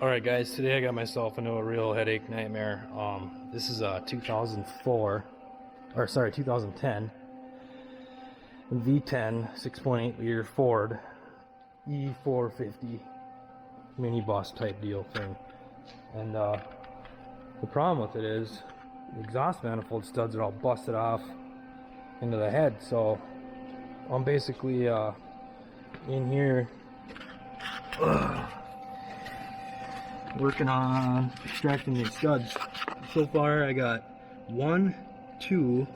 Alright guys, today I got myself into a real headache nightmare. This is a 2010 V10 6.8 liter Ford E450 minibus type deal thing. And the problem with it is the exhaust manifold studs are all busted off into the head. So I'm basically in here working on extracting these studs. So far I got 1, 2,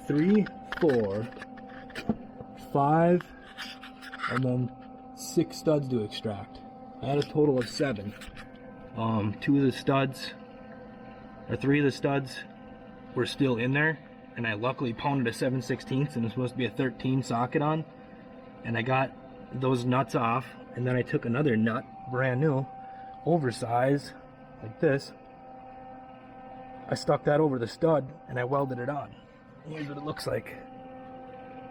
3, 4, 5, and then 6 studs to extract. I had a total of 7. 3 of the studs were still in there, and I luckily pounded a 7/16 and it's supposed to be a 13 socket on, and I got those nuts off, and then I took another nut, brand new, oversized, like this. I stuck that over the stud and I welded it on. Here's what it looks like.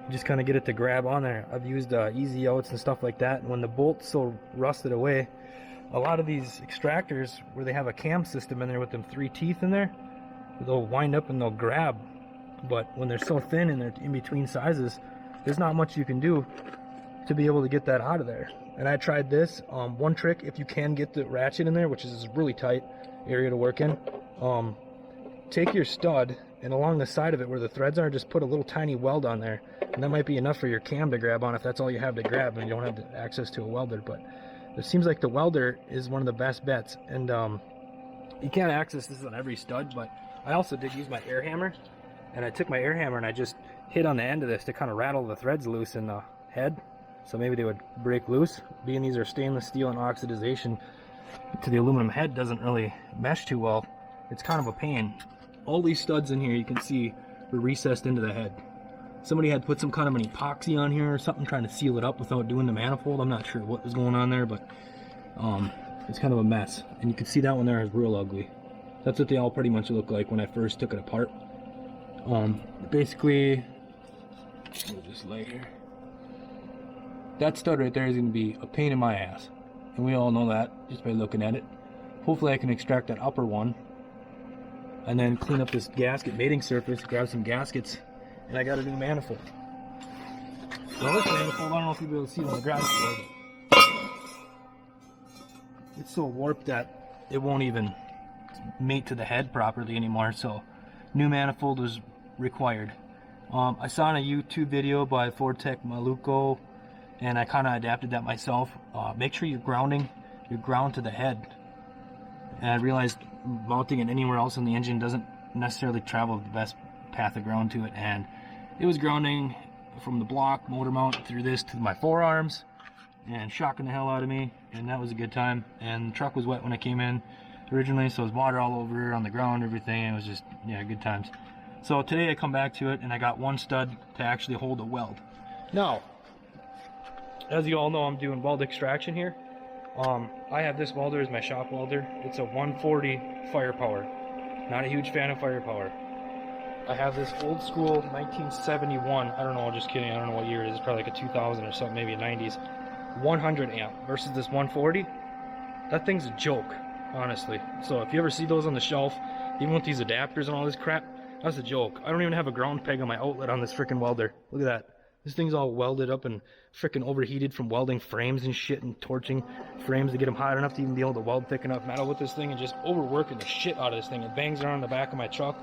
You just kind of get it to grab on there. I've used easy outs and stuff like that, and when the bolt's so rusted away, a lot of these extractors where they have a cam system in there with them 3 teeth in there, they'll wind up and they'll grab, but when they're so thin and they're in between sizes, there's not much you can do to be able to get that out of there. And I tried this. One trick, if you can get the ratchet in there, which is a really tight area to work in, take your stud and along the side of it where the threads are, just put a little tiny weld on there, and that might be enough for your cam to grab on if that's all you have to grab and you don't have the access to a welder. But it seems like the welder is one of the best bets, and you can't access this on every stud, but I also did use my air hammer, and I took my air hammer and I just hit on the end of this to kind of rattle the threads loose in the head, so maybe they would break loose. Being these are stainless steel and oxidization to the aluminum head doesn't really mesh too well, it's kind of a pain. All these studs in here you can see were recessed into the head. Somebody had put some kind of an epoxy on here or something trying to seal it up without doing the manifold. I'm not sure what was going on there, but it's kind of a mess. And you can see that one there is real ugly. That's what they all pretty much look like when I first took it apart. Basically, we'll just lay here. That stud right there is going to be a pain in my ass, and we all know that just by looking at it. Hopefully I can extract that upper one and then clean up this gasket mating surface, grab some gaskets, and I got a new manifold. Well, this manifold, I don't know if you'll be able to see it on the ground floor, but it's so warped that it won't even mate to the head properly anymore, so new manifold was required. I saw in a YouTube video by Fortec Maluco, and I kind of adapted that myself. Make sure you're ground to the head. And I realized mounting it anywhere else in the engine doesn't necessarily travel the best path of ground to it, and it was grounding from the block motor mount through this to my forearms and shocking the hell out of me, and that was a good time. And the truck was wet when I came in originally, so it was water all over on the ground, everything. It was just, yeah, good times. So today I come back to it and I got one stud to actually hold a weld. Now, as you all know, I'm doing weld extraction here. I have this welder as my shop welder. It's a 140 firepower. Not a huge fan of firepower. I have this old school 1971, I don't know, just kidding, I don't know what year it is, it's probably like a 2000 or something, maybe a 90s, 100 amp versus this 140. That thing's a joke, honestly. So if you ever see those on the shelf, even with these adapters and all this crap, that's a joke. I don't even have a ground peg on my outlet on this freaking welder. Look at that. This thing's all welded up and freaking overheated from welding frames and shit and torching frames to get them hot enough to even be able to weld thick enough metal with this thing, and just overworking the shit out of this thing. It bangs around the back of my truck.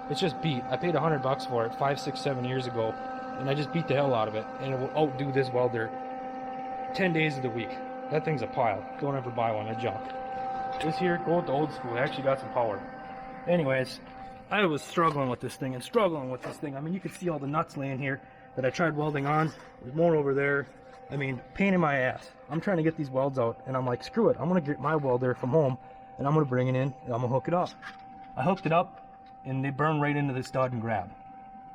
It's just beat. I paid $100 for it 5, 6, 7 years ago, and I just beat the hell out of it, and it will outdo this welder 10 days of the week. That thing's a pile. Don't ever buy one, they're junk. This here, go with the old school. It actually got some power. Anyways, I was struggling with this thing and struggling with this thing. I mean, you can see all the nuts laying here that I tried welding on. There's more over there. I mean, pain in my ass. I'm trying to get these welds out, and I'm like, screw it. I'm gonna get my welder from home, and I'm gonna bring it in, and I'm gonna hook it up. I hooked it up, and they burn right into the stud and grab.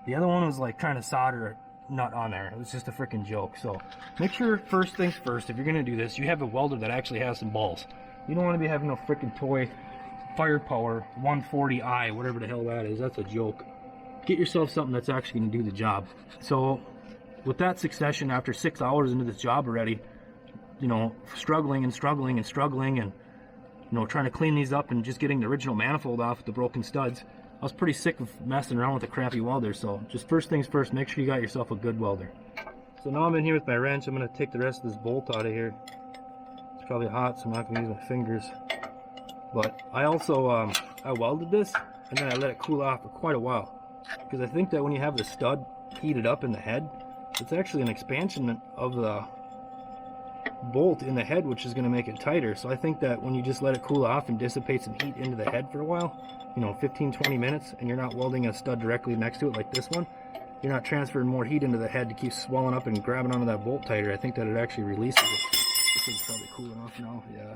The other one was like trying to solder a nut on there. It was just a freaking joke. So make sure, first things first, if you're gonna do this, you have a welder that actually has some balls. You don't want to be having no freaking toy firepower 140i, whatever the hell that is. That's a joke. Get yourself something that's actually gonna do the job. So with that succession, after 6 hours into this job already, you know, struggling and struggling and struggling, and you know, trying to clean these up and just getting the original manifold off with the broken studs. I was pretty sick of messing around with a crappy welder, so just first things first, make sure you got yourself a good welder. So now I'm in here with my wrench. I'm going to take the rest of this bolt out of here. It's probably hot, so I'm not going to use my fingers. But I also, I welded this, and then I let it cool off for quite a while. Because I think that when you have the stud heated up in the head, it's actually an expansion of the bolt in the head, which is going to make it tighter. So I think that when you just let it cool off and dissipate some heat into the head for a while, you know, 15-20 minutes, and you're not welding a stud directly next to it like this one, you're not transferring more heat into the head to keep swelling up and grabbing onto that bolt tighter. I think that it actually releases it. This is probably cooling off now. Yeah.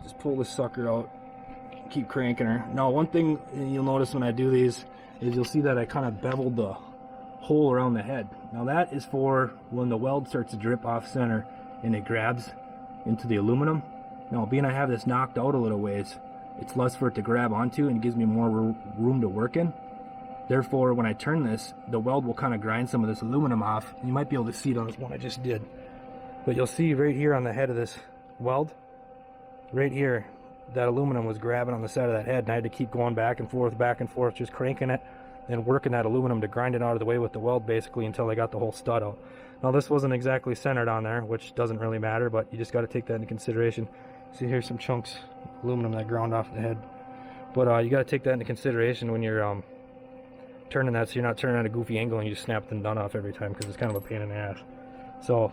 Just pull this sucker out, keep cranking her. Now, one thing you'll notice when I do these is you'll see that I kind of beveled the hole around the head. Now that is for when the weld starts to drip off center and it grabs into the aluminum. Now, being I have this knocked out a little ways, it's less for it to grab onto and gives me more room to work in. Therefore, when I turn this, the weld will kind of grind some of this aluminum off. You might be able to see it on this one I just did. But you'll see right here on the head of this weld, right here, that aluminum was grabbing on the side of that head, and I had to keep going back and forth, just cranking it and working that aluminum to grind it out of the way with the weld basically until I got the whole stud out. Now this wasn't exactly centered on there, which doesn't really matter, but you just got to take that into consideration. See, here's some chunks of aluminum that ground off the head. But you got to take that into consideration when you're turning that, so you're not turning at a goofy angle and you just snap the nut off every time, because it's kind of a pain in the ass. So,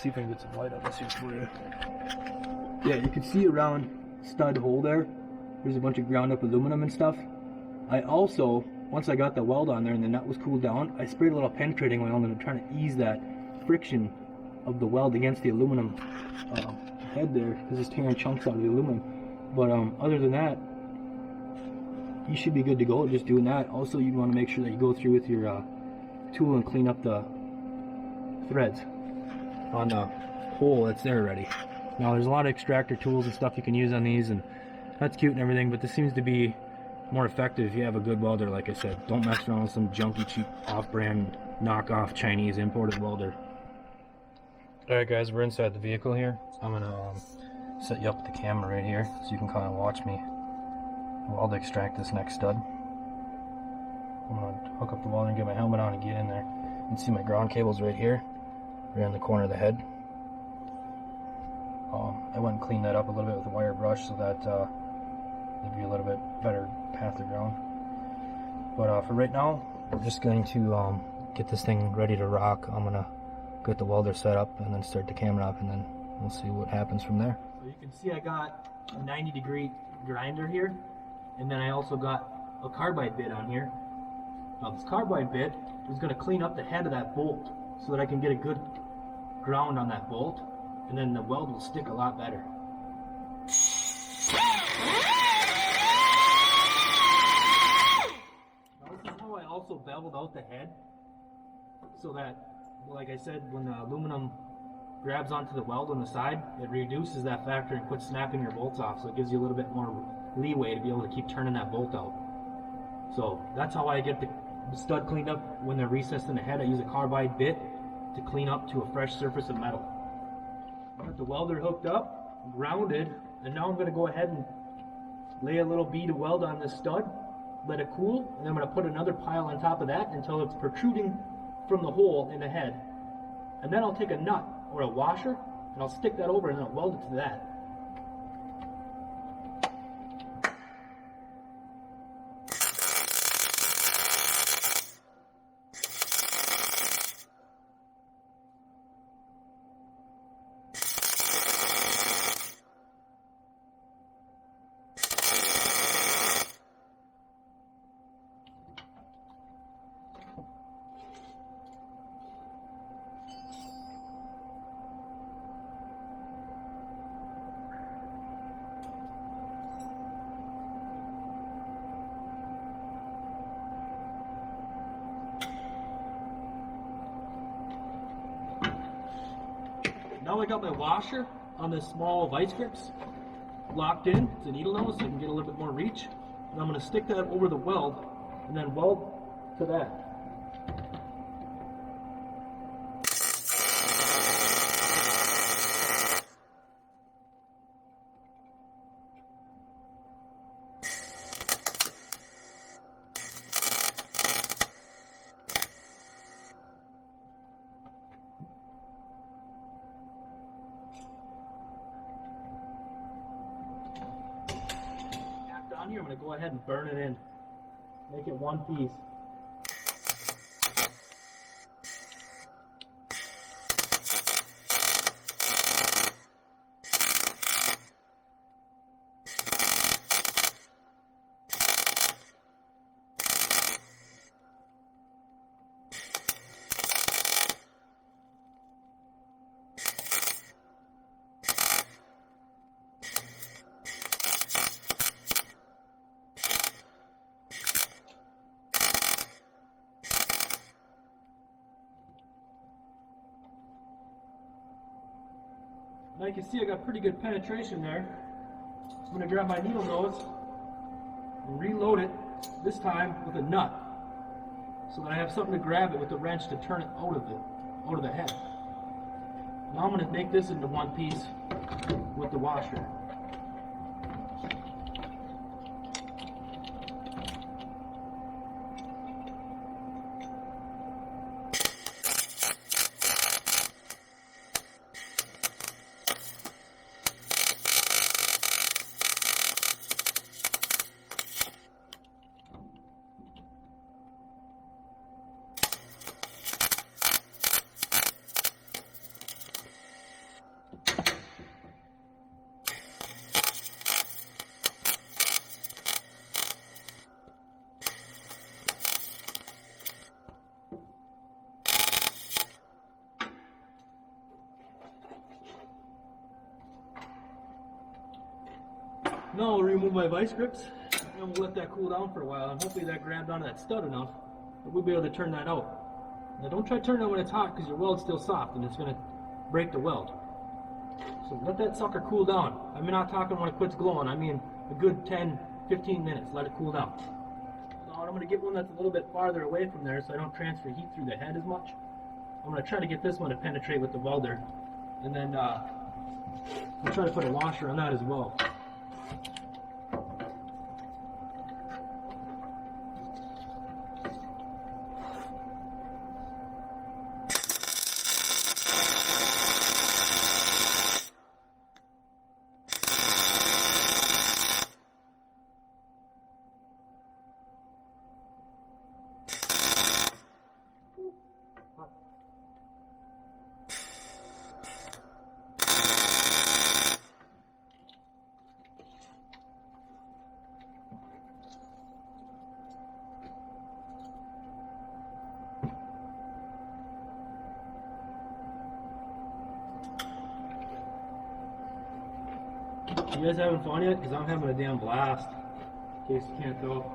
see if I can get some light on this here for you. Yeah, you can see around stud hole there's a bunch of ground up aluminum and stuff. I also, once I got the weld on there and the nut was cooled down, I sprayed a little penetrating oil and I'm trying to ease that friction of the weld against the aluminum head there, because it's tearing chunks out of the aluminum. But other than that, you should be good to go just doing that. Also, you want to make sure that you go through with your tool and clean up the threads on the hole that's there already. Now, there's a lot of extractor tools and stuff you can use on these, and that's cute and everything, but this seems to be more effective if you have a good welder. Like I said, don't mess around with some junky, cheap, off-brand, knockoff Chinese imported welder. Alright guys, we're inside the vehicle here. I'm going to set you up with the camera right here so you can kind of watch me weld extract this next stud. I'm going to hook up the welder and get my helmet on and get in there. You can see my ground cables right here, right on the corner of the head. I went and cleaned that up a little bit with a wire brush so that it'd be a little bit better path to ground. But for right now, we're just going to get this thing ready to rock. I'm going to get the welder set up and then start the camera up, and then we'll see what happens from there. So you can see I got a 90-degree grinder here, and then I also got a carbide bit on here. Now this carbide bit is going to clean up the head of that bolt so that I can get a good ground on that bolt, and then the weld will stick a lot better. Now this is how I also beveled out the head, so that, like I said, when the aluminum grabs onto the weld on the side, it reduces that factor and quits snapping your bolts off, so it gives you a little bit more leeway to be able to keep turning that bolt out. So that's how I get the stud cleaned up. When they're recessed in the head, I use a carbide bit to clean up to a fresh surface of metal. Got the welder hooked up, grounded, and now I'm going to go ahead and lay a little bead of weld on this stud, let it cool, and then I'm going to put another pile on top of that until it's protruding from the hole in the head. And then I'll take a nut or a washer and I'll stick that over and then I'll weld it to that. Now I got my washer on this small vice grips locked in. It's a needle nose, so I can get a little bit more reach. And I'm going to stick that over the weld and then weld to that. on here, I'm going to go ahead and burn it in. Make it one piece. Now you can see I got pretty good penetration there. I'm going to grab my needle nose and reload it, this time with a nut, so that I have something to grab it with the wrench to turn it out of the head. Now I'm going to make this into one piece with the washer. Now I'll remove my vice grips and we'll let that cool down for a while, and hopefully that grabbed onto that stud enough that we'll be able to turn that out. Now don't try to turn it when it's hot, because your weld's still soft and it's going to break the weld. So let that sucker cool down. I'm not talking when it quits glowing, I mean a good 10-15 minutes, let it cool down. Now I'm going to get one that's a little bit farther away from there so I don't transfer heat through the head as much. I'm going to try to get this one to penetrate with the welder, and then I'll try to put a washer on that as well. You guys having fun yet? Because I'm having a damn blast, in case you can't tell.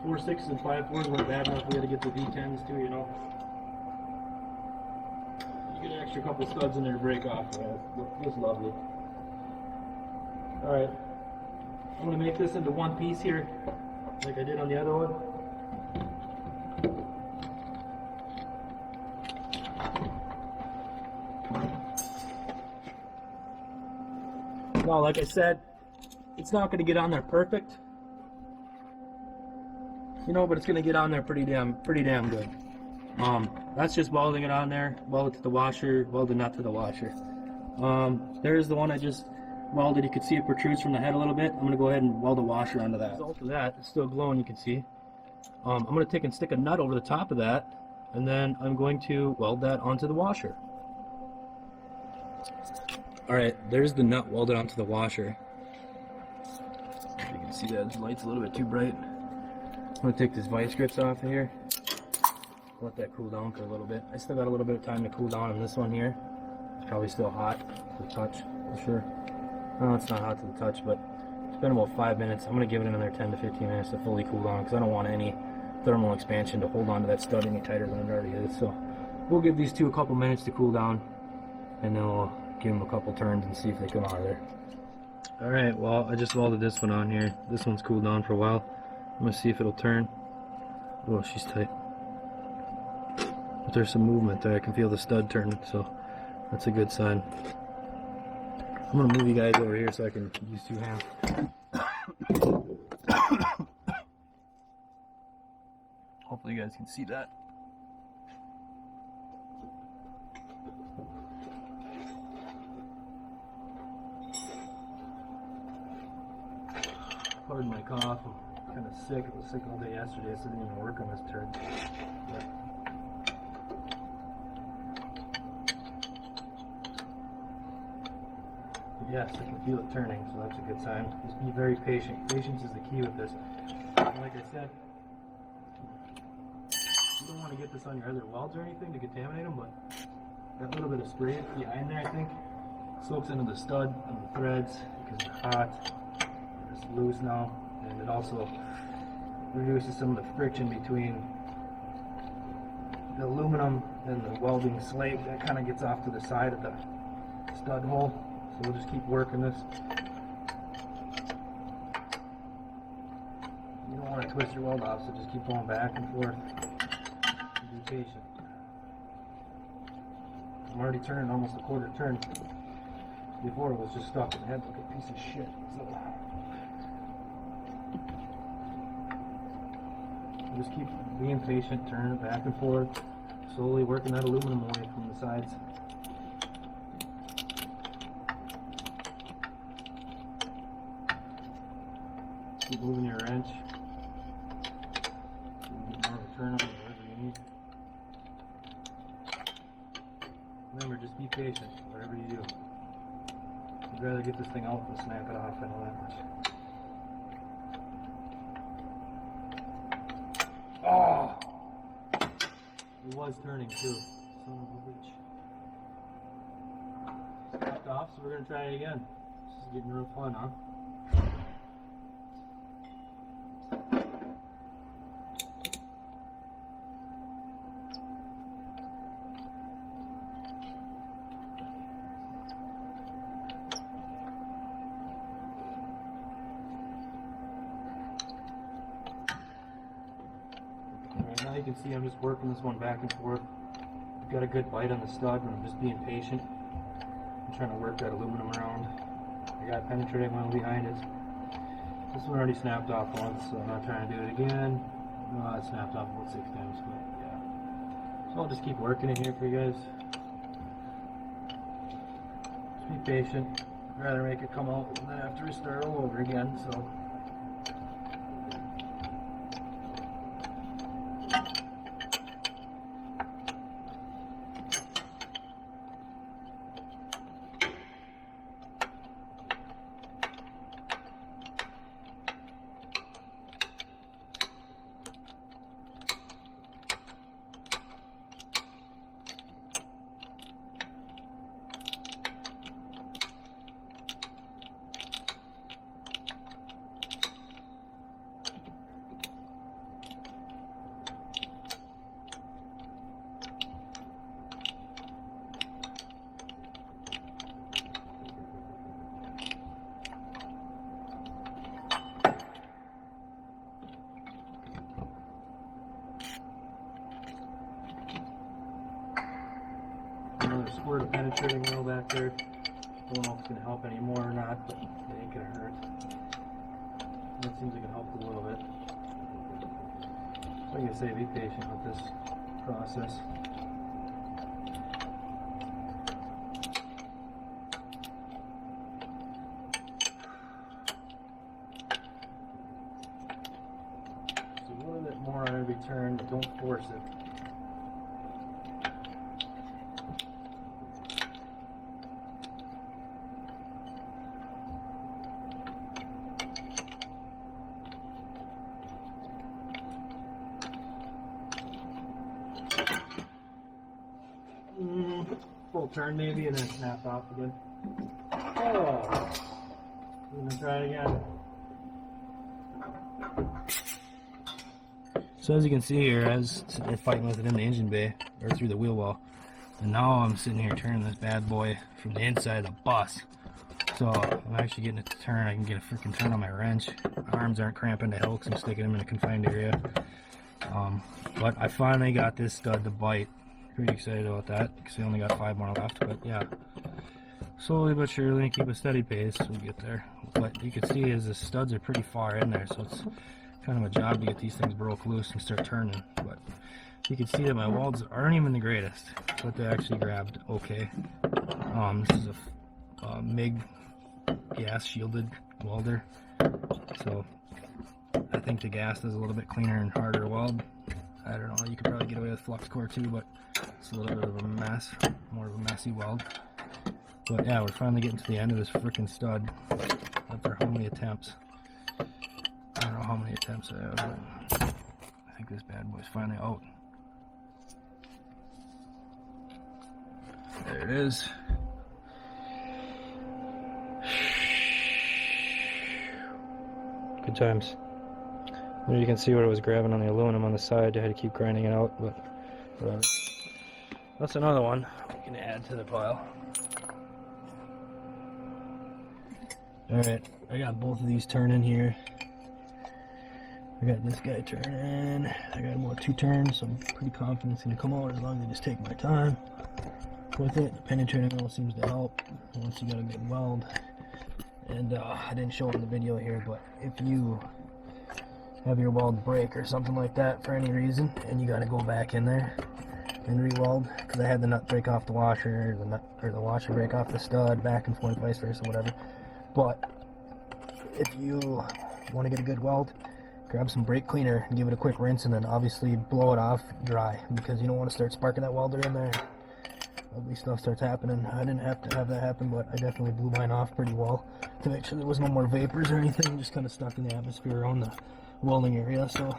4 6s and 5 4s weren't bad enough. We had to get the V10s too, you know. You get an extra couple studs in there to break off. Yeah, it's lovely. Alright, I'm going to make this into one piece here, like I did on the other one. Now, like I said, it's not going to get on there perfect, you know, but it's going to get on there pretty damn good. That's just welding it on there, weld it to the washer, weld the nut to the washer. There's the one I just welded. You can see it protrudes from the head a little bit. I'm going to go ahead and weld a washer onto that. As a result of that, it's still glowing, you can see. I'm going to take and stick a nut over the top of that, and then I'm going to weld that onto the washer. Alright, there's the nut welded onto the washer. You can see that this light's a little bit too bright. I'm going to take this vice grips off of here. Let that cool down for a little bit. I still got a little bit of time to cool down on this one here. It's probably still hot to the touch, for sure. No, it's not hot to the touch, but it's been about 5 minutes. I'm going to give it another 10 to 15 minutes to fully cool down, because I don't want any thermal expansion to hold on to that stud any tighter than it already is. So we'll give these two a couple minutes to cool down, and then we'll give them a couple turns and see if they come out of there. Alright, well, I just welded this one on here. This one's cooled down for a while. I'm going to see if it'll turn. Oh, she's tight. But there's some movement there. I can feel the stud turning, so that's a good sign. I'm going to move you guys over here so I can use 2 hands. Hopefully you guys can see that. Pardon my cough. I'm kind of sick. I was sick all day yesterday, so I didn't even work on this turd. But yes, I can feel it turning, so that's a good sign. Just be very patient. Patience is the key with this. Like I said, you don't want to get this on your other welds or anything to contaminate them, but that little bit of spray behind there, I think, soaks into the stud and the threads because they're hot. It's loose now, and it also reduces some of the friction between the aluminum and the welding slate that kind of gets off to the side of the stud hole. So we'll just keep working this. You don't want to twist your weld off, so just keep going back and forth. Be patient. I'm already turning almost a quarter turn. Before it was just stuck in the head like a piece of shit. So just keep being patient, turning it back and forth, slowly working that aluminum away from the sides. Keep moving your wrench. Get more of a turn on whatever you need. Remember, just be patient, whatever you do. I'd rather get this thing out than snap it off, I know that much. Oh! It was turning too. Son of a bitch. Snapped off, so we're gonna try it again. This is getting real fun, huh? Alright, now you can see I'm just working this one back and forth. I've got a good bite on the stud, and I'm just being patient. I'm trying to work that aluminum around. I got a penetrating one behind it. This one already snapped off once, so I'm not trying to do it again. No, it snapped off about 6 times, but yeah. So I'll just keep working it here for you guys. Just be patient. I'd rather make it come out and then have to restart all over again, so. Another squirt of penetrating oil back there. Don't know if it's going to help anymore or not, but it ain't going to hurt. That seems like it helped a little bit. Like I say, be patient with this process. Just a little bit more on every turn, but don't force it. Full turn maybe, and then snap off again. Oh! We're gonna try it again. So as you can see here, I was sitting there fighting with it in the engine bay, or through the wheel well. And now I'm sitting here turning this bad boy from the inside of the bus. So I'm actually getting it to turn. I can get a freaking turn on my wrench. My arms aren't cramping to hell because I'm sticking them in a confined area. But I finally got this stud to bite. Pretty excited about that because we only got 5 more left, but yeah, slowly but surely, keep a steady pace, we'll get there. But you can see as the studs are pretty far in there, so it's kind of a job to get these things broke loose and start turning. But you can see that my welds aren't even the greatest, but they actually grabbed okay. This is a MIG gas shielded welder, so think the gas does a little bit cleaner and harder weld. I don't know, you could probably get away with flux core too, but it's a little bit of a mess, more of a messy weld. But yeah, we're finally getting to the end of this freaking stud after how many attempts. I don't know how many attempts I have, but I think this bad boy's finally out. There it is. Good times. There you can see what it was grabbing on the aluminum on the side. I had to keep grinding it out, but whatever. That's another one we can add to the pile. Alright, I got both of these turning here. I got this guy turning. I got about 2 turns, so I'm pretty confident it's going to come out as long as I just take my time with it. The penetrating weld seems to help once you got a good weld. And I didn't show it in the video here, but if you have your weld break or something like that for any reason, and you got to go back in there and re-weld, because I had the nut break off the washer, or the washer break off the stud, back and forth, vice versa, whatever. But if you want to get a good weld, grab some brake cleaner and give it a quick rinse, and then obviously blow it off dry, because you don't want to start sparking that welder in there. Ugly stuff starts happening. I didn't have to have that happen, but I definitely blew mine off pretty well to make sure there was no more vapors or anything, just kind of stuck in the atmosphere around the welding area. So,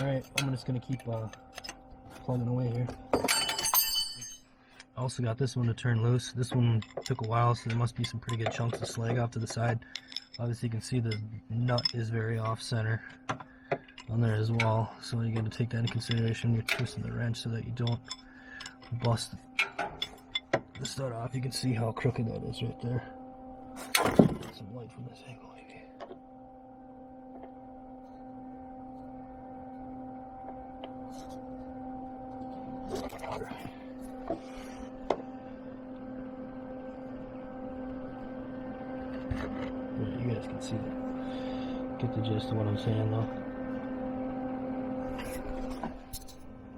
alright, I'm just going to keep plugging away here. I also got this one to turn loose. This one took a while, so there must be some pretty good chunks of slag off to the side. Obviously you can see the nut is very off center on there as well, so you got to take that into consideration when you're twisting the wrench so that you don't bust the stud off. You can see how crooked that is right there. Get some light from this angle maybe. You guys can see that. Get the gist of what I'm saying though.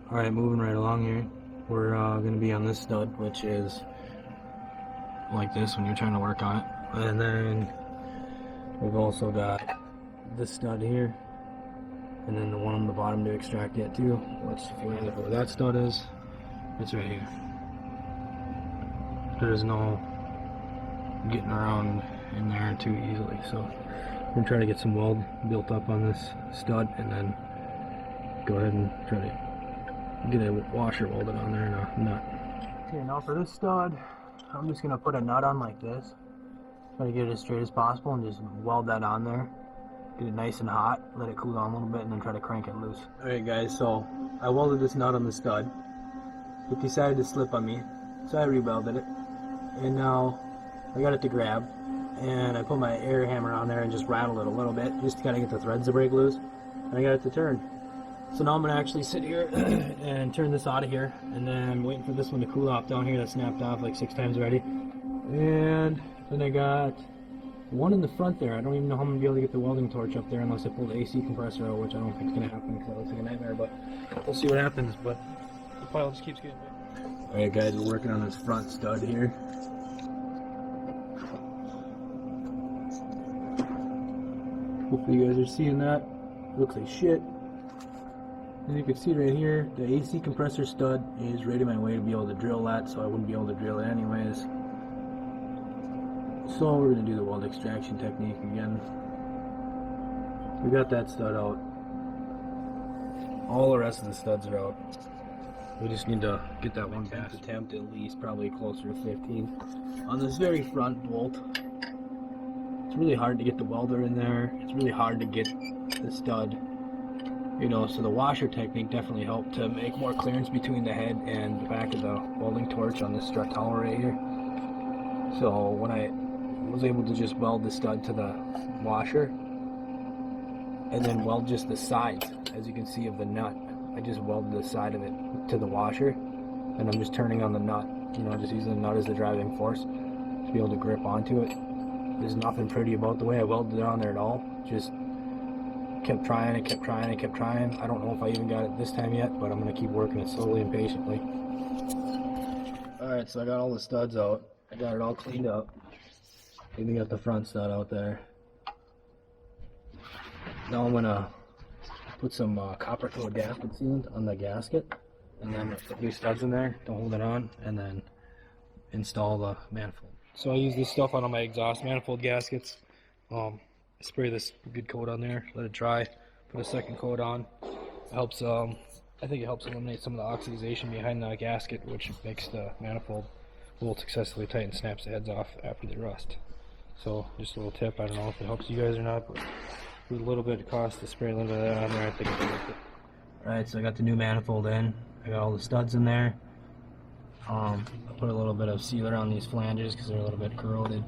Alright, moving right along here. We're going to be on this stud, which is like this when you're trying to work on it. And then we've also got this stud here, and then the one on the bottom to extract it too. Let's find out where that stud is. It's right here. There's no getting around in there too easily, so I'm going to try to get some weld built up on this stud, and then go ahead and try to get a washer welded on there and a nut. Okay, now for this stud, I'm just going to put a nut on like this. Try to get it as straight as possible and just weld that on there. Get it nice and hot, let it cool down a little bit, and then try to crank it loose. Alright guys, so I welded this nut on the stud. It decided to slip on me, so I re-welded it. And now I got it to grab, and I put my air hammer on there and just rattled it a little bit, just to kind of get the threads to break loose. And I got it to turn. So now I'm going to actually sit here and turn this out of here, and then I'm waiting for this one to cool off down here. That snapped off like 6 times already. And then I got one in the front there. I don't even know how I'm going to be able to get the welding torch up there unless I pull the AC compressor out, which I don't think is going to happen because that looks like a nightmare, but we'll see what happens. But the pile just keeps getting big. Alright guys, we're working on this front stud here. Hopefully you guys are seeing that. Looks like shit. As you can see right here, the AC compressor stud is right in my way to be able to drill that, so I wouldn't be able to drill it anyways. So we're going to do the weld extraction technique again. We got that stud out. All the rest of the studs are out. We just need to get that one pass attempt at least, probably closer to 15. On this very front bolt, it's really hard to get the welder in there. It's really hard to get the stud. You know, so the washer technique definitely helped to make more clearance between the head and the back of the welding torch on this strut tower right here. So when I was able to just weld the stud to the washer and then weld just the sides, as you can see, of the nut, I just welded the side of it to the washer, and I'm just turning on the nut, you know, just using the nut as the driving force to be able to grip onto it. There's nothing pretty about the way I welded it on there at all. Just kept trying and kept trying and kept trying. I don't know if I even got it this time yet, but I'm going to keep working it slowly and patiently. Alright, so I got all the studs out. I got it all cleaned up. Even got the front stud out there. Now I'm gonna put some copper coated gasket sealant on the gasket, and then put new studs in there to hold it on, and then install the manifold. So I use this stuff on all my exhaust manifold gaskets. Spray this good coat on there, let it dry, put a second coat on. It helps. I think it helps eliminate some of the oxidization behind the gasket, which makes the manifold bolt successfully tight and snaps the heads off after they rust. So just a little tip. I don't know if it helps you guys or not, but with a little bit of cost to spray a little bit of that on there, I think it's worth it. Alright, so I got the new manifold in. I got all the studs in there. I put a little bit of sealer on these flanges because they're a little bit corroded.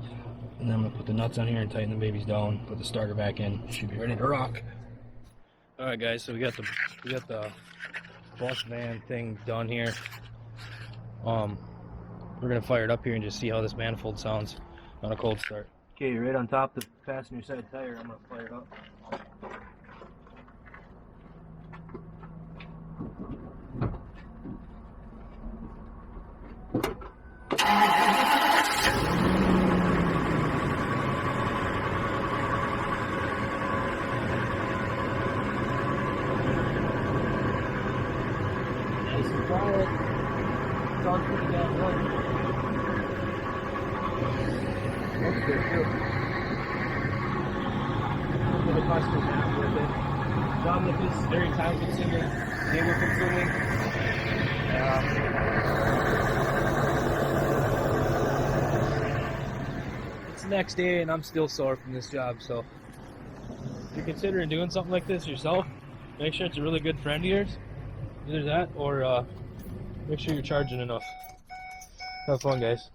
And then I'm going to put the nuts on here and tighten the babies down, put the starter back in. Should be ready to rock. Alright guys, so we got the bus van thing done here. We're going to fire it up here and just see how this manifold sounds on a cold start. Okay, you're right on top of the passenger side tire. I'm going to fire it up. Nice and quiet. Sounds pretty damn good. Looks good too. A little bit of custom map with it. Job like this is very time consuming, labor consuming. It's the next day and I'm still sore from this job, so if you're considering doing something like this yourself, make sure it's a really good friend of yours. Either that or make sure you're charging enough. Have fun, guys.